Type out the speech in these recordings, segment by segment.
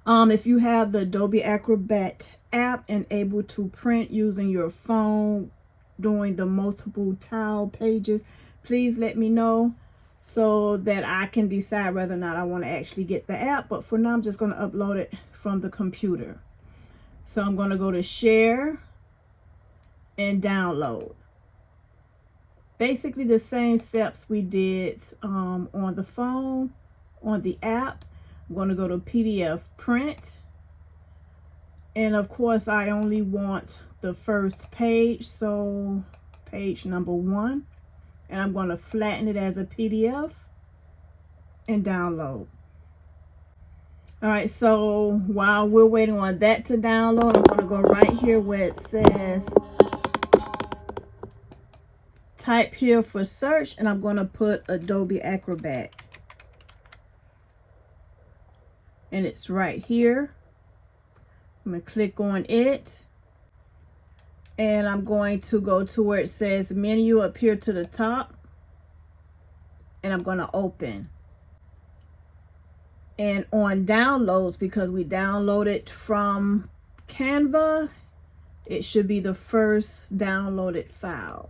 If you have the Adobe Acrobat app and able to print using your phone doing the multiple tile pages, please let me know so that I can decide whether or not I want to actually get the app. But for now, I'm just going to upload it from the computer. So I'm going to go to share and download. Basically the same steps we did on the phone, on the app. I'm going to go to PDF print. And of course, I only want the first page, so page number 1. And I'm going to flatten it as a PDF and download. All right, so while we're waiting on that to download, I'm going to go right here where it says type here for search, and I'm going to put Adobe Acrobat. And it's right here. I'm going to click on it. And I'm going to go to where it says menu up here to the top. And I'm going to open. And on downloads, because we downloaded from Canva, it should be the first downloaded file.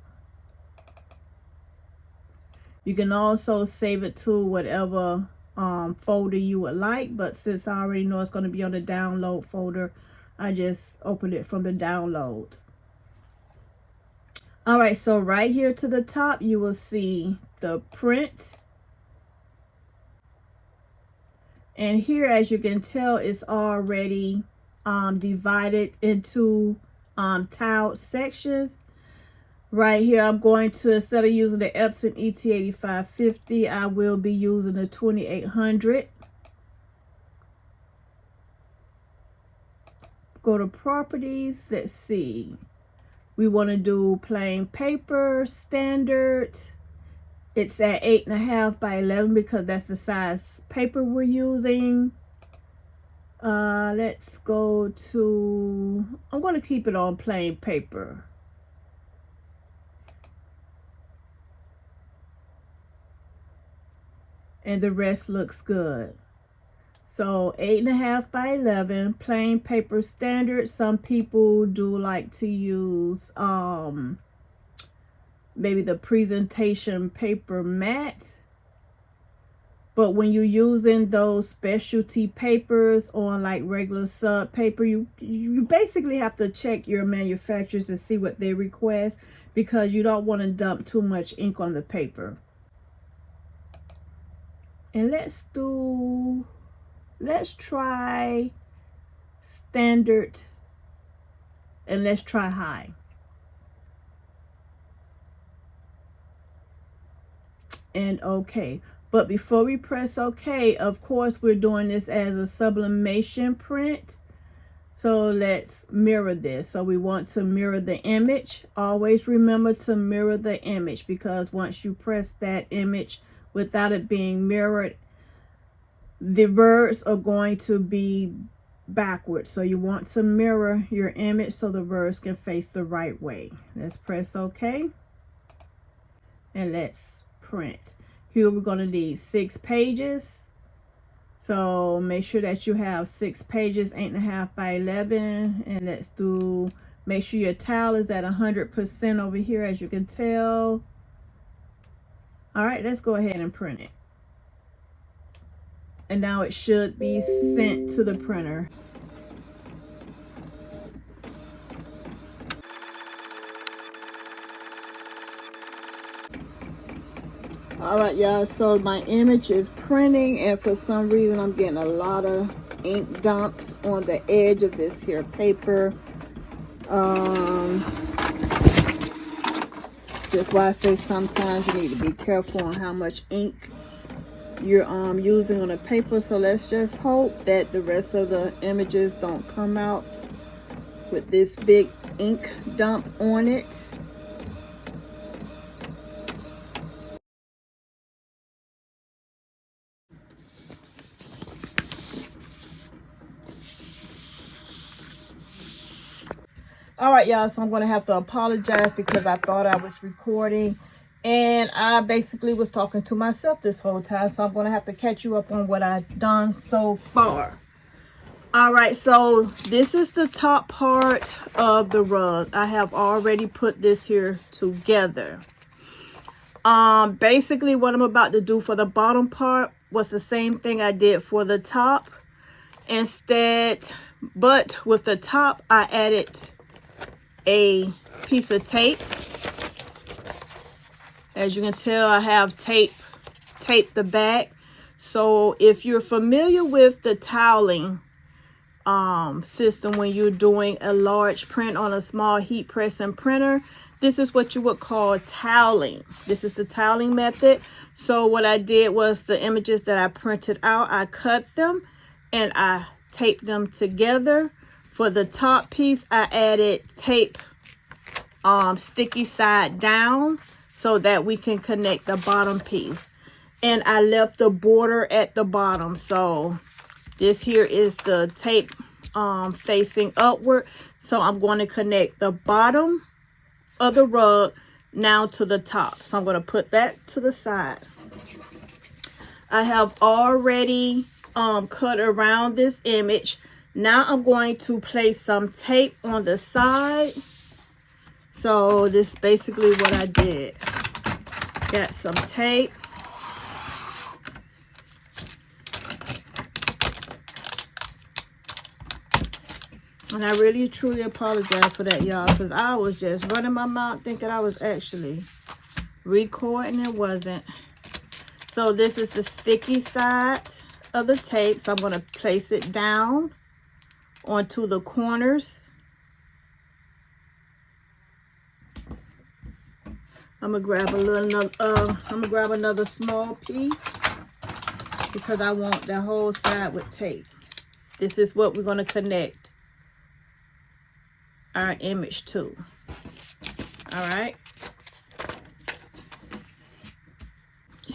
You can also save it to whatever folder you would like, but since I already know it's going to be on the download folder, I just opened it from the downloads. All right, so right here to the top, you will see the print. And here, as you can tell, it's already divided into tiled sections. Right here, I'm going to, instead of using the Epson ET8550, I will be using the 2800. Go to properties. Let's see. We want to do plain paper, standard. It's at 8.5 by 11 because that's the size paper we're using. Let's go to, I'm going to keep it on plain paper. And the rest looks good. So 8.5 by 11, plain paper standard. Some people do like to use maybe the presentation paper matte. But when you're using those specialty papers on like regular sub paper, you basically have to check your manufacturers to see what they request, because you don't want to dump too much ink on the paper. And let's try standard, and let's try high. And okay. But before we press OK, of course, we're doing this as a sublimation print. So let's mirror this. So we want to mirror the image. Always remember to mirror the image, because once you press that image without it being mirrored, the words are going to be backwards. So you want to mirror your image so the words can face the right way. Let's press OK. And let's print. Here we're going to need 6 pages. So make sure that you have 6 pages, 8.5 by 11. And let's do, make sure your tile is at 100% over here, as you can tell. All right, let's go ahead and print it. And now it should be sent to the printer. All right, y'all, so my image is printing, and for some reason I'm getting a lot of ink dumped on the edge of this here paper. That's why I say sometimes you need to be careful on how much ink you're using on a paper. So let's just hope that the rest of the images don't come out with this big ink dump on it. All right, y'all, so I'm going to have to apologize because I thought I was recording and I basically was talking to myself this whole time. So I'm going to have to catch you up on what I've done so far. All right, so this is the top part of the rug. I have already put this here together. Basically what I'm about to do for the bottom part was the same thing I did for the top. Instead, but with the top, I added a piece of tape. As you can tell, I have taped the back. So if you're familiar with the toweling system when you're doing a large print on a small heat pressing printer, this is what you would call toweling. This is the toweling method. So what I did was the images that I printed out, I cut them and I taped them together. For the top piece, I added tape sticky side down so that we can connect the bottom piece. And I left the border at the bottom. So this here is the tape facing upward. So I'm going to connect the bottom of the rug now to the top. So I'm going to put that to the side. I have already cut around this image. Now I'm going to place some tape on the side. So this is basically what I did. Got some tape. And I really truly apologize for that, y'all, because I was just running my mouth thinking I was actually recording. It wasn't. So this is the sticky side of the tape. So I'm going to place it down onto the corners. I'm gonna grab another small piece because I want the whole side with tape. This is what we're going to connect our image to. All right.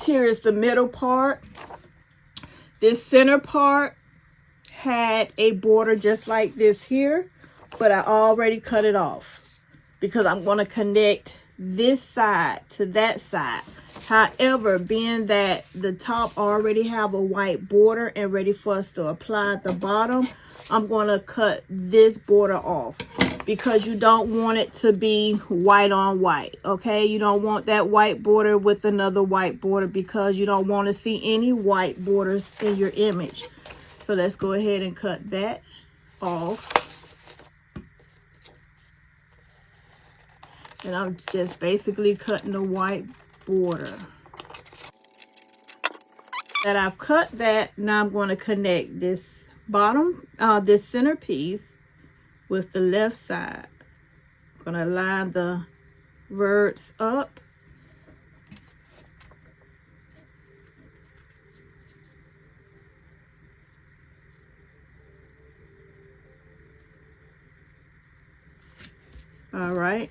Here is the middle part. This center part had a border just like this here, but I already cut it off because I'm going to connect this side to that side. However, being that the top already have a white border and ready for us to apply at the bottom, I'm going to cut this border off because you don't want it to be white on white. Okay, you don't want that white border with another white border because you don't want to see any white borders in your image. So let's go ahead and cut that off. And I'm just basically cutting the white border. That I've cut that, now I'm going to connect this bottom, this center piece with the left side. I'm going to line the words up. All right.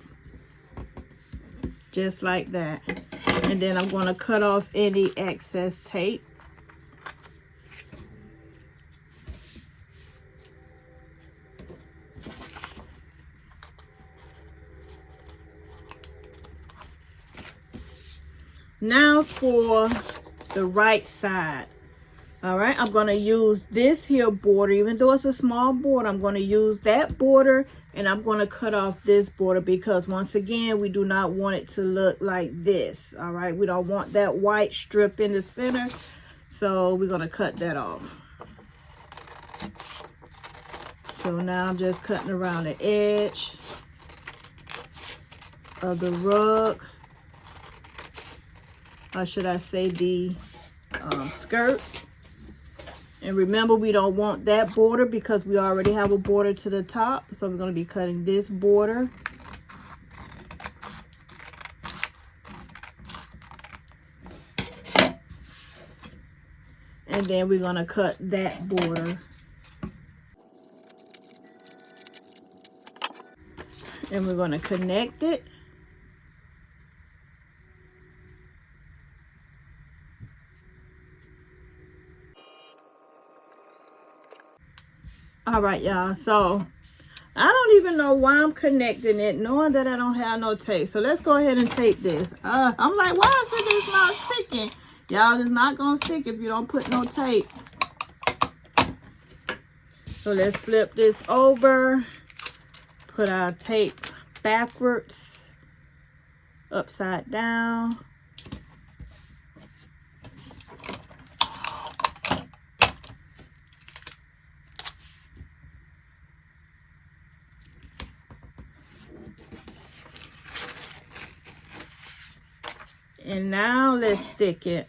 Just like that. And then I'm going to cut off any excess tape. Now for the right side. All right, I'm going to use this here border. Even though it's a small border, I'm going to use that border and I'm going to cut off this border because once again, we do not want it to look like this. All right, we don't want that white strip in the center. So we're going to cut that off. So now I'm just cutting around the edge of the rug. Or should I say the skirts. And remember, we don't want that border because we already have a border to the top. So we're going to be cutting this border. And then we're going to cut that border. And we're going to connect it. All right, y'all. So I don't even know why I'm connecting it, knowing that I don't have no tape. So let's go ahead and tape this. I'm like, why is this not sticking? Y'all, it's not going to stick if you don't put no tape. So let's flip this over, put our tape backwards, upside down. And now let's stick it.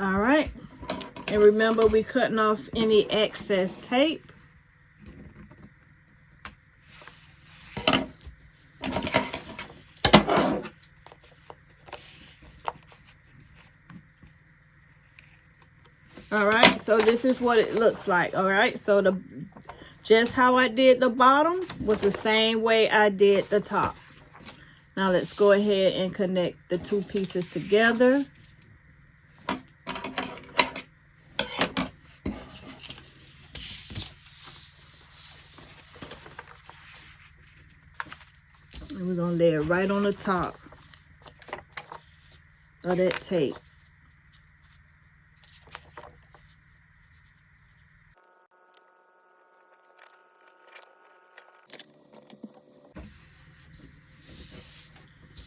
All right, and remember we cutting off any excess tape. All right, so this is what it looks like. All right, so just how I did the bottom was the same way I did the top. Now let's go ahead and connect the two pieces together. And we're gonna lay it right on the top of that tape.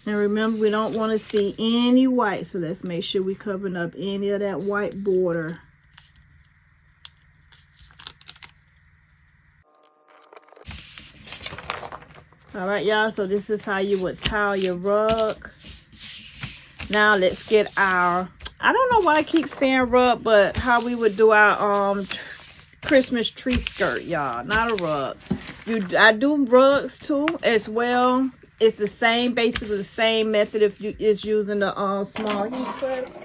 And remember, we don't want to see any white, so let's make sure we're covering up any of that white border. All right, y'all, so this is how you would tile your rug. Now let's get our, I don't know why I keep saying rug, but how we would do our Christmas tree skirt, y'all, not a rug. I do rugs too as well. It's the same, basically the same method if you is using the small heat press.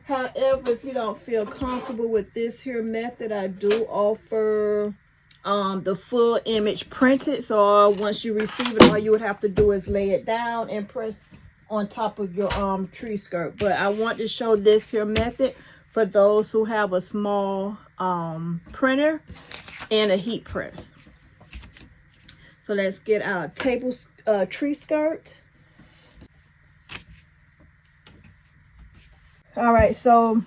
However, if you don't feel comfortable with this here method, I do offer the full image printed. So once you receive it, all you would have to do is lay it down and press on top of your tree skirt. But I want to show this here method for those who have a small printer and a heat press. So let's get our tree skirt. All right, so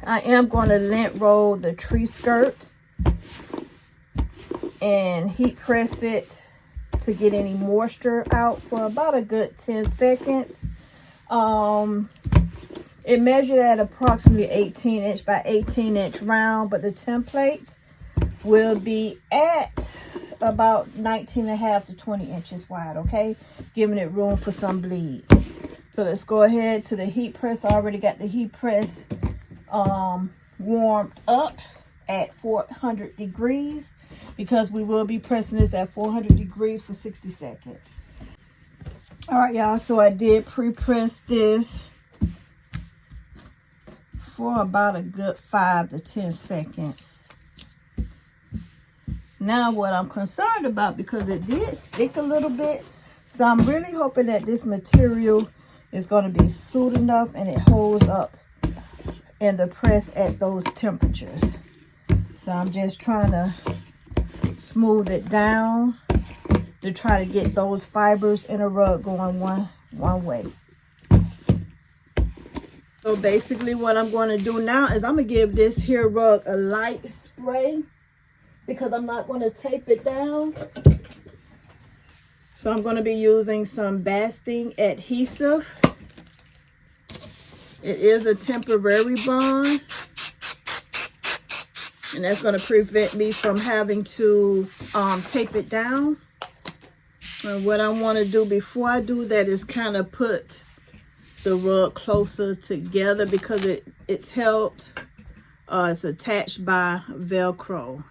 I am going to lint roll the tree skirt and heat press it to get any moisture out for about a good 10 seconds. It measured at approximately 18-inch by 18-inch round, but the template will be at about 19.5 to 20 inches wide, okay? Giving it room for some bleed. So let's go ahead to the heat press. I already got the heat press warmed up at 400 degrees because we will be pressing this at 400 degrees for 60 seconds. All right, y'all, so I did pre-press this for about a good 5 to 10 seconds. Now what I'm concerned about, because it did stick a little bit, so I'm really hoping that this material is going to be soothe enough and it holds up in the press at those temperatures. So I'm just trying to smooth it down to try to get those fibers in a rug going one way. So basically what I'm going to do now is I'm going to give this here rug a light spray because I'm not going to tape it down. So I'm going to be using some basting adhesive. It is a temporary bond, and that's going to prevent me from having to tape it down. And what I want to do before I do that is kind of put the rug closer together because it's held, it's attached by Velcro.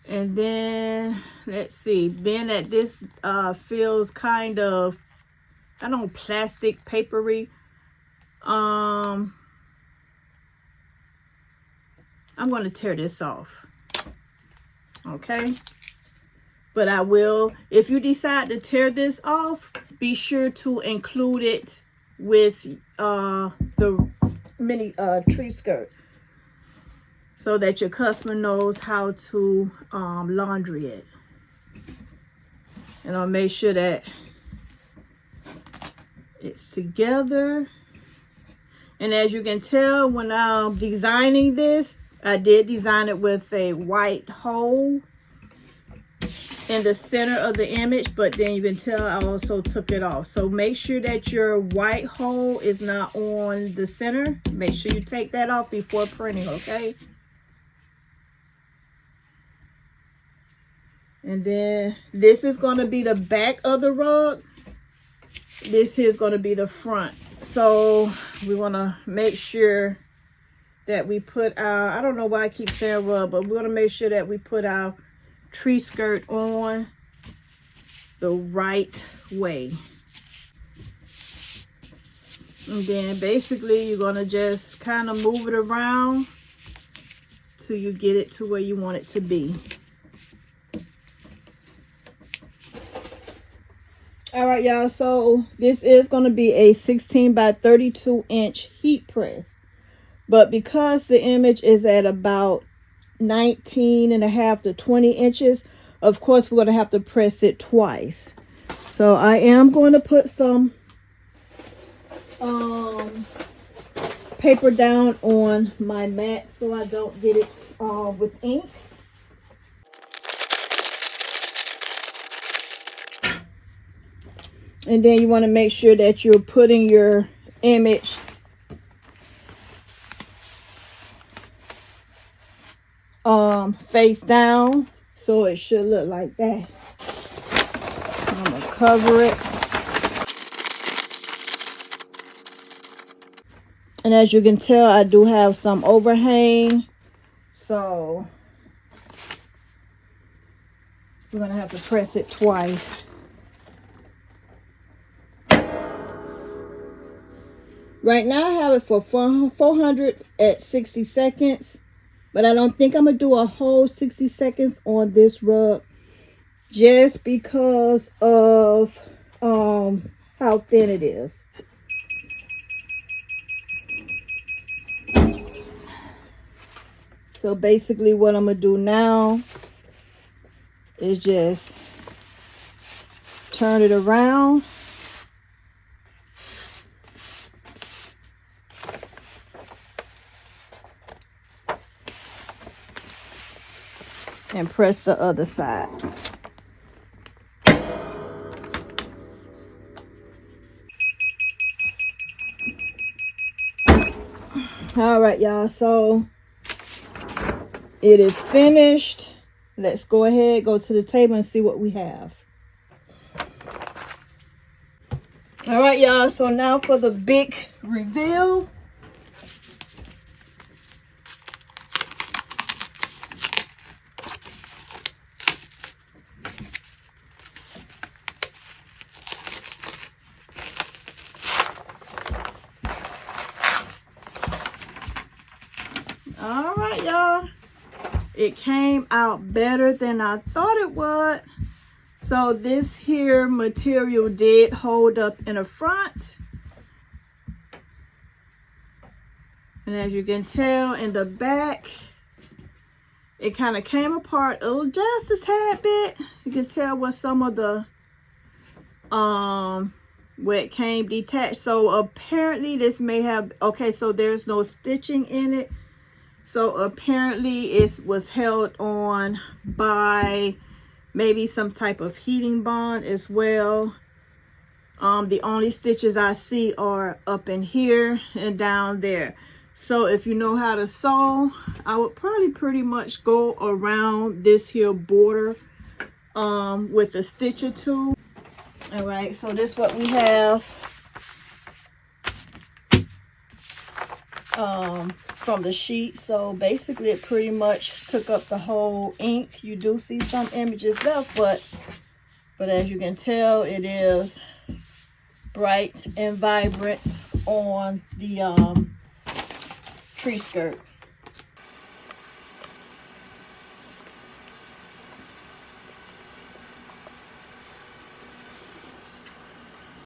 And then let's see, being that this feels kind of, I don't know, plastic, papery, I'm going to tear this off, okay? But I will, if you decide to tear this off, be sure to include it with the mini tree skirt. so that your customer knows how to laundry it. And I'll make sure that it's together. And as you can tell, when I'm designing this, I did design it with a white hole in the center of the image, but then you can tell I also took it off. So make sure that your white hole is not on the center. Make sure you take that off before printing, okay? And then this is going to be the back of the rug. This is going to be the front. So we want to make sure that we put our, I don't know why I keep saying rug, but we want to make sure that we put our tree skirt on the right way. And then basically you're going to just kind of move it around till you get it to where you want it to be. All right, y'all, so this is going to be a 16 by 32 inch heat press. But because the image is at about 19.5 to 20 inches, of course, we're going to have to press it twice. So I am going to put some paper down on my mat so I don't get it with ink. And then you want to make sure that you're putting your image face down, so it should look like that. I'm gonna cover it. And as you can tell, I do have some overhang, so we're gonna have to press it twice. Right now I have it for 400 at 60 seconds, but I don't think I'm going to do a whole 60 seconds on this rug just because of how thin it is. So basically what I'm going to do now is just turn it around. And press the other side. All right, y'all, so it is finished. Let's go ahead, go to the table and see what we have. All right, y'all, so now for the big reveal. All right, y'all, it came out better than I thought it would. So this here material did hold up in the front, and as you can tell in the back, it kind of came apart just a tad bit. You can tell what some of the where it came detached. So apparently this may have, okay, so there's no stitching in it. So apparently it was held on by maybe some type of heating bond as well. The only stitches I see are up in here and down there. So if you know how to sew, I would probably pretty much go around this here border with a stitch or two. All right, so this is what we have from the sheet. So basically it pretty much took up the whole ink. You do see some images left, but as you can tell, it is bright and vibrant on the tree skirt.